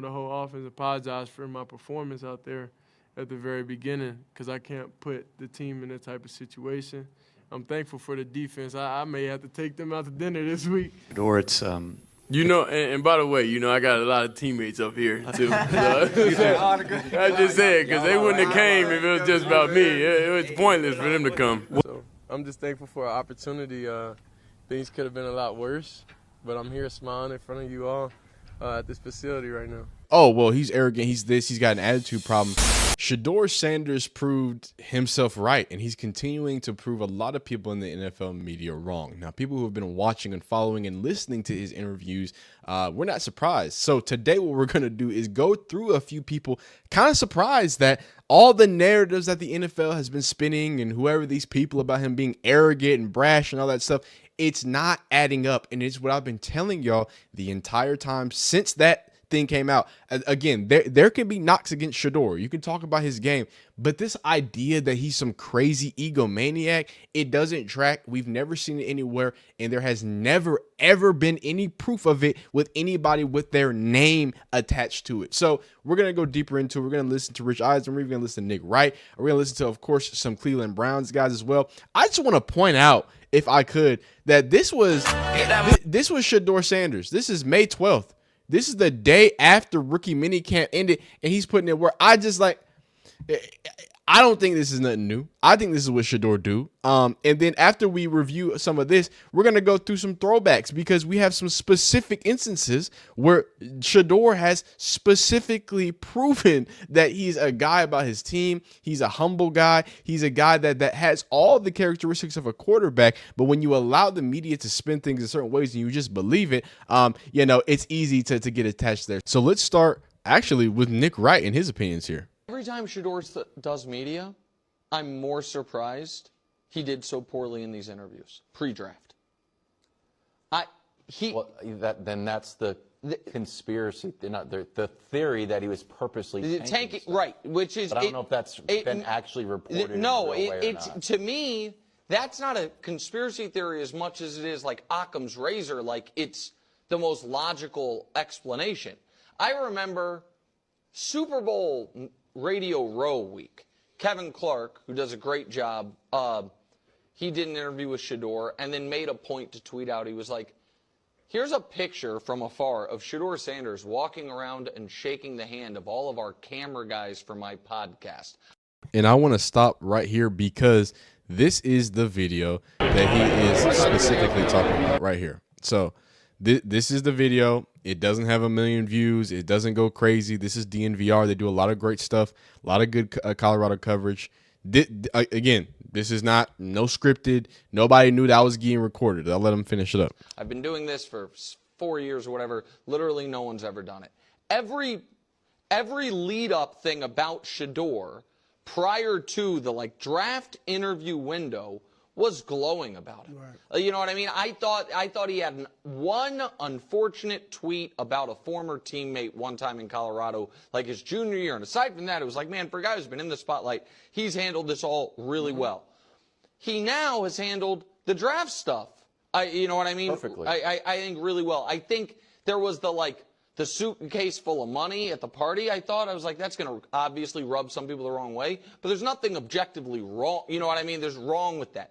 The whole offense apologized for my performance out there at the very beginning because I can't put the team in that type of situation. I'm thankful for the defense. I may have to take them out to dinner this week. Or it's You know, and by the way, you know, I got a lot of teammates up here too. So, I just said because they wouldn't have came if it was just about me. It was pointless for them to come. So I'm just thankful for an opportunity. Things could have been a lot worse, but I'm here smiling in front of you all at this facility right now. Oh, well, he's arrogant. He's this. He's got an attitude problem. Shedeur Sanders proved himself right, and he's continuing to prove a lot of people in the NFL media wrong. Now, people who have been watching and following and listening to his interviews, we're not surprised. So today what we're going to do is go through a few people kind of surprised that all the narratives that the NFL has been spinning and whoever these people about him being arrogant and brash and all that stuff, it's not adding up. And it's what I've been telling y'all the entire time since that thing came out. Again, there can be knocks against Shador. You can talk about his game, but this idea that he's some crazy egomaniac, it doesn't track. We've never seen it anywhere, and there has never ever been any proof of it with anybody with their name attached to it. So we're gonna go deeper into it. We're gonna listen to Rich Eisen. We're even gonna listen to Nick Wright. We're gonna listen to, of course, some Cleveland Browns guys as well. I just want to point out, if I could, that this was Shedeur Sanders. This is May 12th. This is the day after rookie minicamp ended, and he's putting in work. I don't think this is nothing new. I think this is what Shador do. And then after we review some of this, we're going to go through some throwbacks because we have some specific instances where Shador has specifically proven that he's a guy about his team. He's a humble guy. He's a guy that has all the characteristics of a quarterback. But when you allow the media to spin things in certain ways and you just believe it, it's easy to get attached there. So let's start actually with Nick Wright and his opinions here. Every time Shedeur does media, I'm more surprised he did so poorly in these interviews pre-draft. Then that's the conspiracy, the theory that he was purposely tanking right? Which is, but I don't know if that's been actually reported. No, it's to me that's not a conspiracy theory as much as it is like Occam's razor. Like it's the most logical explanation. I remember Super Bowl Radio Row week. Kevin Clark, who does a great job, he did an interview with Shedeur and then made a point to tweet out. He was like, here's a picture from afar of Shedeur Sanders walking around and shaking the hand of all of our camera guys for my podcast. And I want to stop right here because this is the video that he is specifically talking about right here. So this is the video. It doesn't have 1 million views. It doesn't go crazy. This is DNVR. They do a lot of great stuff, a lot of good Colorado coverage. Again, this is no scripted. Nobody knew that was getting recorded. I'll let them finish it up. I've been doing this for 4 years or whatever. Literally no one's ever done it. Every lead-up thing about Shedeur prior to the draft interview window was glowing about him. Right. You know what I mean? I thought he had one unfortunate tweet about a former teammate one time in Colorado, like his junior year. And aside from that, it was like, man, for a guy who's been in the spotlight, he's handled this all really well. He now has handled the draft stuff. You know what I mean? Perfectly. I think really well. I think there was the suitcase full of money at the party. I was like, that's going to obviously rub some people the wrong way. But there's nothing objectively wrong. You know what I mean? There's wrong with that.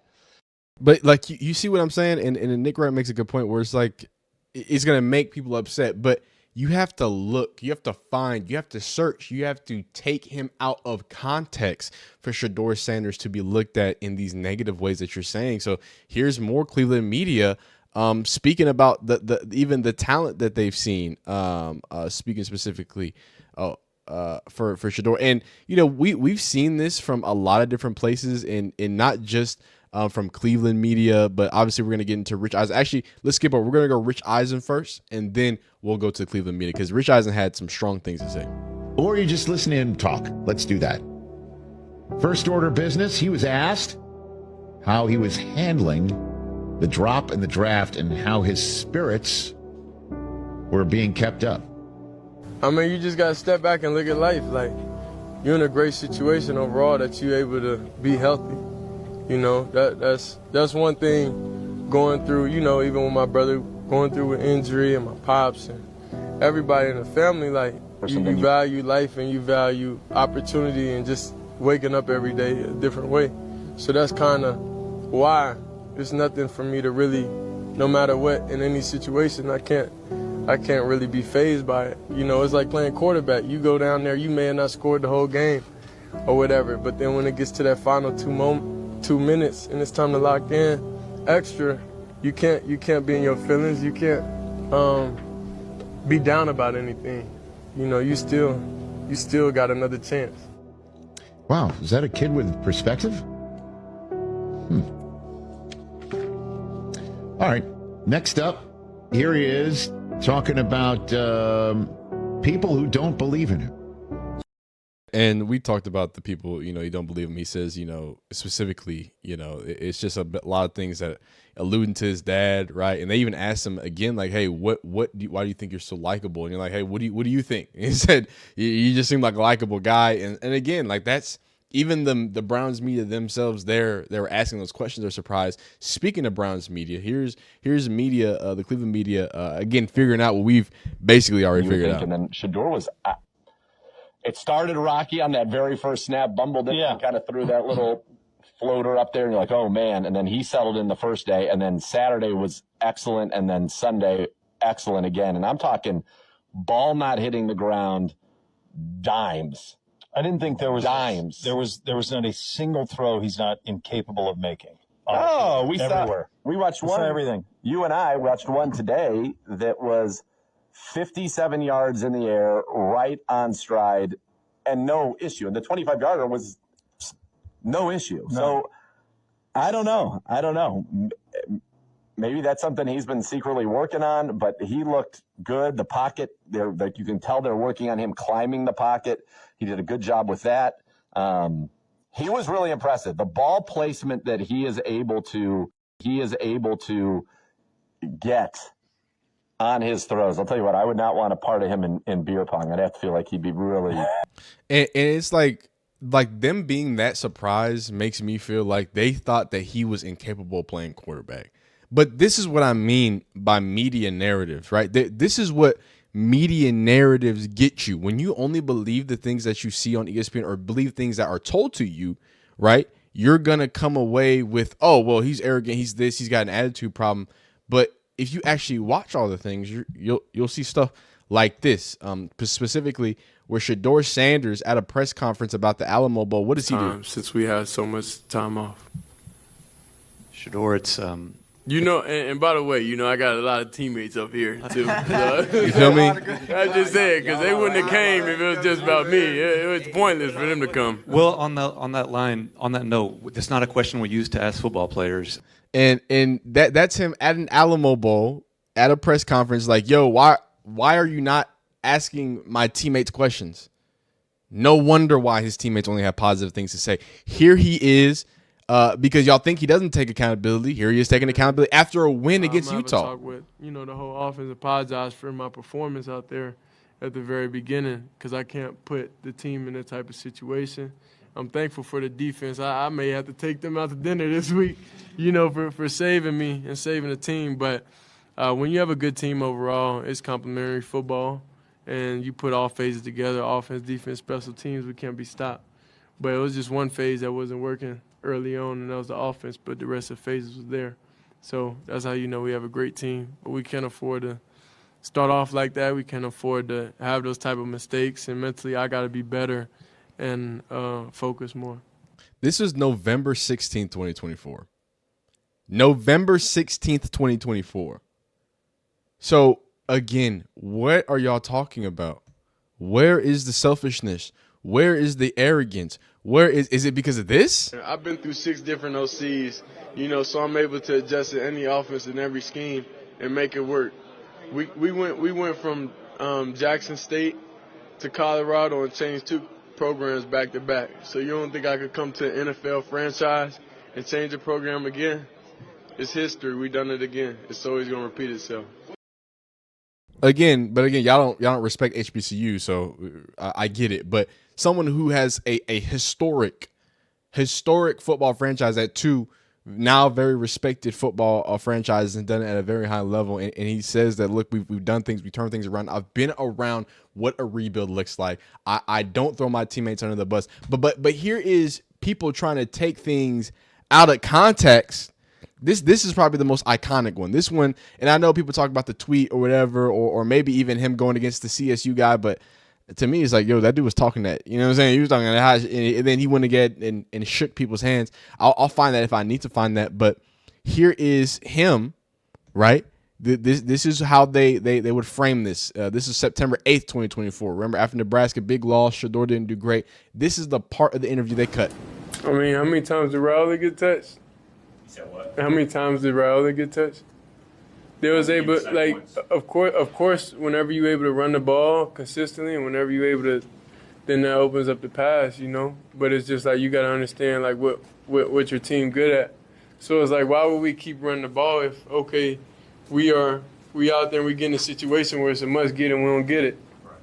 But you see what I'm saying? And Nick Wright makes a good point where it's like, it's going to make people upset, but you have to look, you have to find, you have to search, you have to take him out of context for Shedeur Sanders to be looked at in these negative ways that you're saying. So here's more Cleveland media speaking about even the talent that they've seen, speaking specifically for Shedeur. And, we've seen this from a lot of different places and not just from Cleveland media, but obviously we're going to get into Rich Eisen. Actually, let's skip over. We're going to go Rich Eisen first, and then we'll go to the Cleveland media because Rich Eisen had some strong things to say. Or you just listen to him talk. Let's do that. First order business, he was asked how he was handling the drop in the draft and how his spirits were being kept up. I mean, you just got to step back and look at life. Like, you're in a great situation overall that you're able to be healthy. That's one thing going through, even with my brother going through an injury and my pops and everybody in the family, like, You value life and you value opportunity and just waking up every day a different way. So that's kind of why it's nothing for me to really, no matter what, in any situation, I can't really be fazed by it. You know, it's like playing quarterback. You go down there, you may have not scored the whole game or whatever, but then when it gets to that final 2 minutes and it's time to lock in extra, you can't be in your feelings. You can't be down about anything. You know, you still got another chance. Wow, is that a kid with perspective? All right, next up, here he is talking about people who don't believe in him. And we talked about the people, you don't believe him. He says, specifically, it's just a lot of things that alluding to his dad, right? And they even asked him again, like, hey, why do you think you're so likable? And you're like, hey, what do you think? And he said, you just seem like a likable guy. And again, like that's even the Browns media themselves. They were asking those questions. They're surprised. Speaking of Browns media, here's media, the Cleveland media, again figuring out what we've basically already figured out. And then Shedeur was. It started rocky on that very first snap, bumbled it, and kind of threw that little floater up there, and you're like, oh, man. And then he settled in the first day, and then Saturday was excellent, and then Sunday, excellent again. And I'm talking ball not hitting the ground, dimes. I didn't think there was dimes. There was not a single throw he's not incapable of making. Oh, we everywhere. We watched one. Saw everything. You and I watched one today that was 57 yards in the air, right on stride, and no issue. And the 25-yarder was no issue. No. So I don't know. Maybe that's something he's been secretly working on, but he looked good. The pocket, like you can tell they're working on him climbing the pocket. He did a good job with that. He was really impressive. The ball placement that he is able to get on his throws. I'll tell you what, I would not want a part of him in beer pong. I'd have to feel like he'd be really. And it's like them being that surprised makes me feel like they thought that he was incapable of playing quarterback. But this is what I mean by media narratives, right? This is what media narratives get you. When you only believe the things that you see on ESPN or believe things that are told to you, right? You're going to come away with, oh, well, he's arrogant, he's this, he's got an attitude problem. But if you actually watch all the things, you'll see stuff like this, specifically where Shedeur Sanders at a press conference about the Alamo Bowl. What does he do? Since we had so much time off. Shedeur, it's and by the way, I got a lot of teammates up here too. So, you feel me? I just said because they wouldn't have came if it was just about me. It was pointless for them to come. Well, on that note, it's not a question we use to ask football players. And that's him at an Alamo Bowl at a press conference, like, yo, why are you not asking my teammates questions? No wonder why his teammates only have positive things to say. Here he is, because y'all think he doesn't take accountability. Here he is taking accountability after a win against Utah. Talk with, the whole offense, apologize for my performance out there at the very beginning because I can't put the team in that type of situation. I'm thankful for the defense. I may have to take them out to dinner this week, for saving me and saving the team. But when you have a good team overall, it's complementary football, and you put all phases together, offense, defense, special teams, we can't be stopped. But it was just one phase that wasn't working early on, and that was the offense, but the rest of the phases was there. So that's how we have a great team. But we can't afford to start off like that. We can't afford to have those type of mistakes, and mentally I got to be better and focus more. This is November 16th, 2024. November 16th, 2024. So, again, what are y'all talking about? Where is the selfishness? Where is the arrogance? Where is it because of this? I've been through 6 different OCs, so I'm able to adjust to any offense and every scheme and make it work. We went from Jackson State to Colorado and changed 2 programs back to back. So you don't think I could come to an NFL franchise and change the program again? It's history. We done it again. It's always going to repeat itself. But again, y'all don't respect HBCU, so I get it. But someone who has a historic football franchise at 2 now very respected football franchises and done it at a very high level. And he says that, look, we've done things, we turned things around. I've been around what a rebuild looks like. I don't throw my teammates under the bus. But here is people trying to take things out of context. This is probably the most iconic one. This one, and I know people talk about the tweet or whatever, or maybe even him going against the CSU guy, but to me, it's like, yo, that dude was talking that. You know what I'm saying? He was talking that high, and then he went again and shook people's hands. I'll find that if I need to find that. But here is him, right? This is how they would frame this. This is September 8th, 2024. Remember, after Nebraska, big loss, Shedeur didn't do great. This is the part of the interview they cut. I mean, how many times did Rhule get touched? You said what? How many times did Rhule get touched? They was able, like, of course, whenever you're able to run the ball consistently and whenever you're able to, then that opens up the pass, you know? But it's just like you got to understand, like, what your team good at. So it's like, why would we keep running the ball if, okay, we out there and we get in a situation where it's a must get and we don't get it? Right.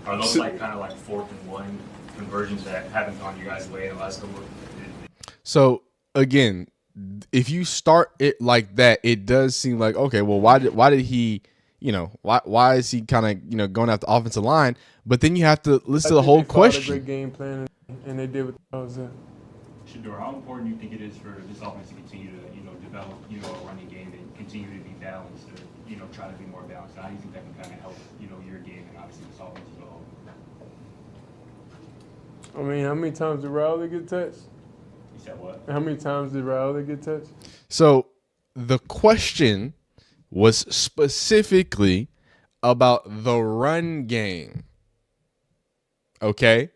Are those like kind of like 4th and 1 conversions that haven't gone your guys' way in the last couple of? So again, if you start it like that, it does seem like, okay, well, why did he, you know, why is he kind of, you know, going after the offensive line? But then you have to listen to the whole question. A great game plan, and they did what I was in. Shedeur, how important do you think it is for this offense to continue to, you know, develop, you know, a running game and continue to be balanced, or, you know, try to be more balanced? How do you think that can kind of help, you know, your game and obviously this offense as well? I mean, how many times did Rhule get touched? You said what? How many times did Rhule get touched? So the question was specifically about the run game. Okay?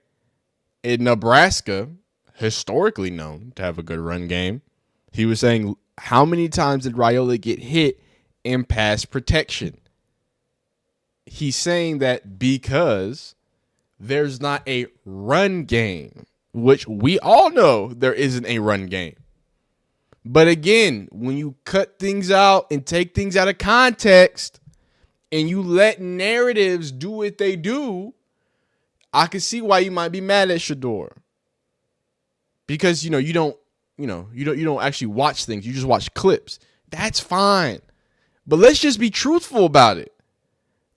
In Nebraska, historically known to have a good run game, he was saying, how many times did Rhule get hit in pass protection? He's saying that because there's not a run game, which we all know there isn't a run game. But again, when you cut things out and take things out of context and you let narratives do what they do, I can see why you might be mad at Shedeur. Because, you don't actually watch things. You just watch clips. That's fine. But let's just be truthful about it.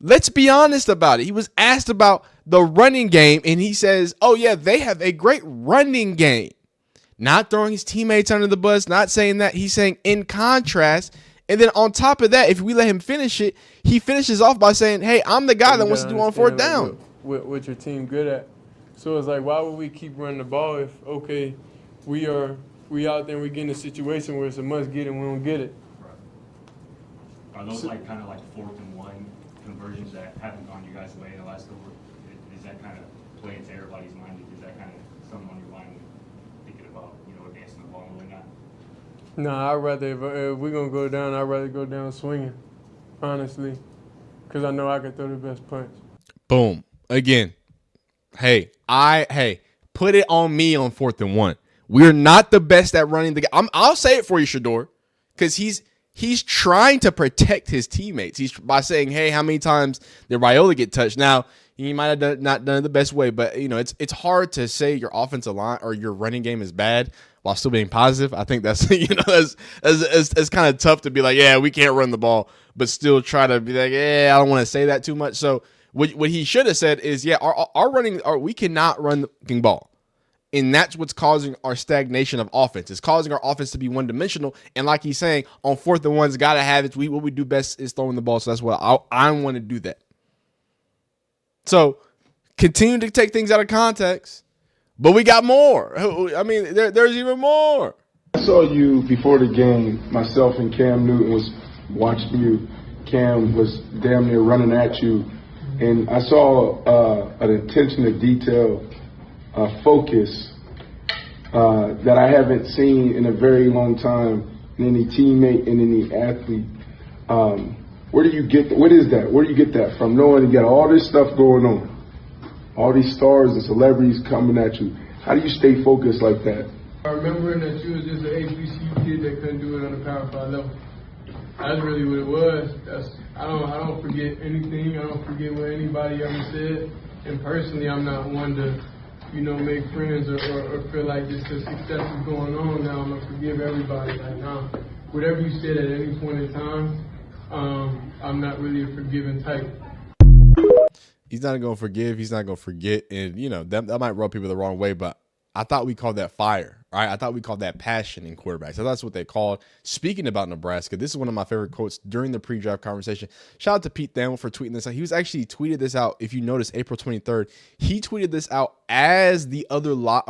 Let's be honest about it. He was asked about the running game, and he says, oh, yeah, they have a great running game. Not throwing his teammates under the bus, not saying that. He's saying in contrast. And then on top of that, if we let him finish it, he finishes off by saying, hey, I'm the guy that wants to do on 4th down. What your team good at. So it's like, why would we keep running the ball if, okay, we out there and we get in a situation where it's a must get and we don't get it? Right. Are those like kind of like 4th and 1 conversions that haven't gone your guys' way in the last couple? Does that kind of play into everybody's mind? Is that kind of something on your mind thinking about, you know, advancing the ball and whatnot? No, I'd rather, if we're going to go down, I'd rather go down swinging, honestly, because I know I can throw the best punch. Boom. Again, hey, put it on me on 4th and 1. We're not the best at running the game. I'll say it for you, Shedeur, because he's trying to protect his teammates. He's by saying, hey, how many times did Rhule get touched? Now, he might have not done it the best way, but it's hard to say your offensive line or your running game is bad while still being positive. I think that's it's kind of tough to be like, yeah, we can't run the ball, but still try to be like, yeah, I don't want to say that too much. So what he should have said is, yeah, we cannot run the ball. And that's what's causing our stagnation of offense. It's causing our offense to be one-dimensional. And like he's saying, on 4th and 1's got to have it. What we do best is throwing the ball. So that's what I want to do that. So continue to take things out of context. But we got more. I mean, there's even more. I saw you before the game. Myself and Cam Newton was watching you. Cam was damn near running at you. And I saw an attention to detail, focus that I haven't seen in a very long time in any teammate and any athlete. Where do you get what is that? Where do you get that from? Knowing you got all this stuff going on, all these stars and celebrities coming at you. How do you stay focused like that? I remember that you was just an HBCU kid that couldn't do it on the Power 5 level. That's really what it was. I don't forget anything. I don't forget what anybody ever said. And personally, I'm not one to make friends or feel like this success is going on now, I'm going to forgive everybody. Like, nah, whatever you said at any point in time, I'm not really a forgiving type. He's not going to forgive. He's not going to forget. And, that might rub people the wrong way, but I thought we called that fire, right? I thought we called that passion in quarterbacks. So that's what they called. Speaking about Nebraska, this is one of my favorite quotes during the pre-draft conversation. Shout out to Pete Thamel for tweeting this out. He was actually tweeted this out. If you notice, April 23rd, he tweeted this out as the other I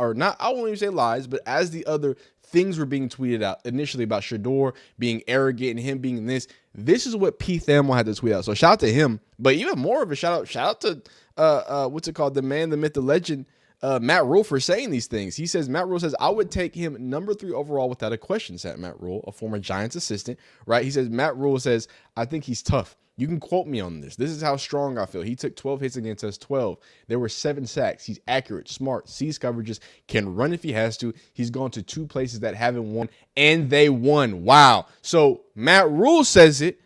won't even say lies, but as the other things were being tweeted out initially about Shedeur being arrogant and him being this. This is what Pete Thamel had to tweet out. So shout out to him. But even more of a shout out to the man, the myth, the legend, Matt Rhule, for saying these things. He says, Matt Rhule says, I would take him number 3 overall without a question, said Matt Rhule, a former Giants assistant, right? He says, Matt Rhule says, I think he's tough. You can quote me on this. This is how strong I feel. He took 12 hits against us, 12. There were 7 sacks. He's accurate, smart, sees coverages, can run if he has to. He's gone to 2 places that haven't won, and they won. Wow. So Matt Rhule says it.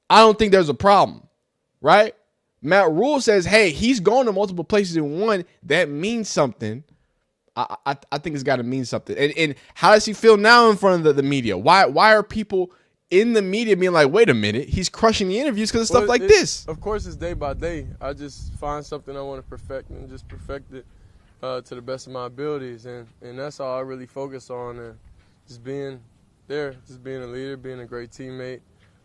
I don't think there's a problem, right? Matt Rhule says, hey, he's gone to multiple places and won. That means something. I think it's got to mean something. And how does he feel now in front of the media? Why are people in the media being like, wait a minute, he's crushing the interviews because of stuff like this? Of course, it's day by day. I just find something I want to perfect and just perfect it to the best of my abilities. And that's all I really focus on. And just being there, just being a leader, being a great teammate,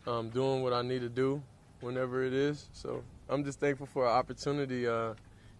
doing what I need to do whenever it is. So I'm just thankful for an opportunity.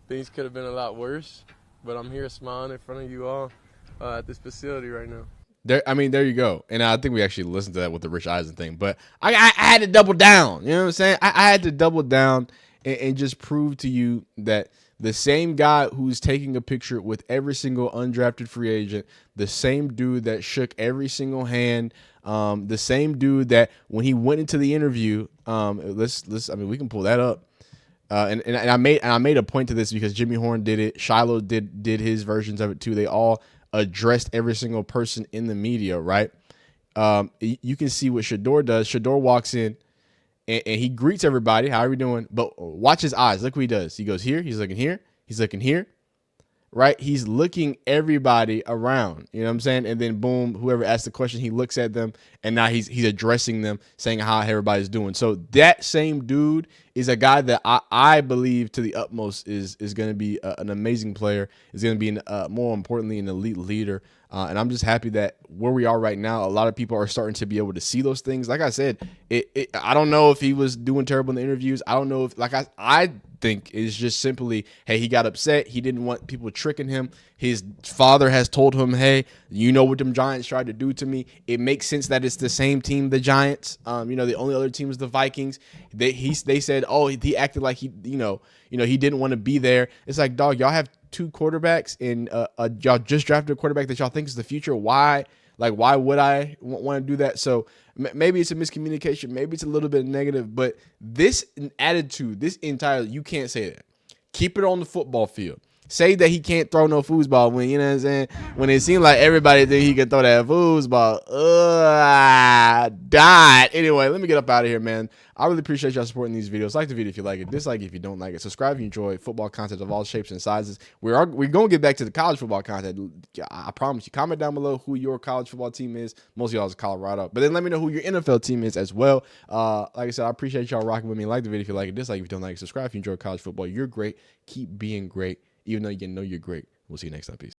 Things could have been a lot worse, but I'm here smiling in front of you all at this facility right now. There you go. And I think we actually listened to that with the Rich Eisen thing. But I had to double down. You know what I'm saying? I had to double down and just prove to you that the same guy who's taking a picture with every single undrafted free agent, the same dude that shook every single hand, the same dude that when he went into the interview, we can pull that up. And I made a point to this because Jimmy Horn did it. Shiloh did his versions of it too. They all addressed every single person in the media, right? You can see what Shador does. Shador walks in and he greets everybody. How are we doing? But watch his eyes. Look what he does. He goes here. He's looking here. He's looking here. Right? He's looking everybody around. You know what I'm saying? And then boom, whoever asked the question, he looks at them and now he's addressing them, saying how everybody's doing. So that same dude is a guy that I believe to the utmost is going to be an amazing player, is going to be, more importantly, an elite leader. And I'm just happy that where we are right now, a lot of people are starting to be able to see those things. Like I said, I don't know if he was doing terrible in the interviews. I don't know if, I think it's just simply, hey, he got upset. He didn't want people tricking him. His father has told him, hey, you know what them Giants tried to do to me. It makes sense that it's the same team, the Giants. The only other team is the Vikings. They said, oh, he acted like he didn't want to be there. It's like, dog, y'all have 2 quarterbacks and y'all just drafted a quarterback that y'all think is the future. Why would I want to do that? So maybe it's a miscommunication. Maybe it's a little bit negative, but this attitude, you can't say that. Keep it on the football field. Say that he can't throw no foosball when, you know what I'm saying? When it seemed like everybody think he could throw that foosball. Died. Anyway, let me get up out of here, man. I really appreciate y'all supporting these videos. Like the video if you like it. Dislike if you don't like it. Subscribe if you enjoy football content of all shapes and sizes. We're going to get back to the college football content. I promise you. Comment down below who your college football team is. Most of y'all is Colorado. But then let me know who your NFL team is as well. Like I said, I appreciate y'all rocking with me. Like the video if you like it. Dislike if you don't like it. Subscribe if you enjoy college football. You're great. Keep being great. Even though you know you're great. We'll see you next time. Peace.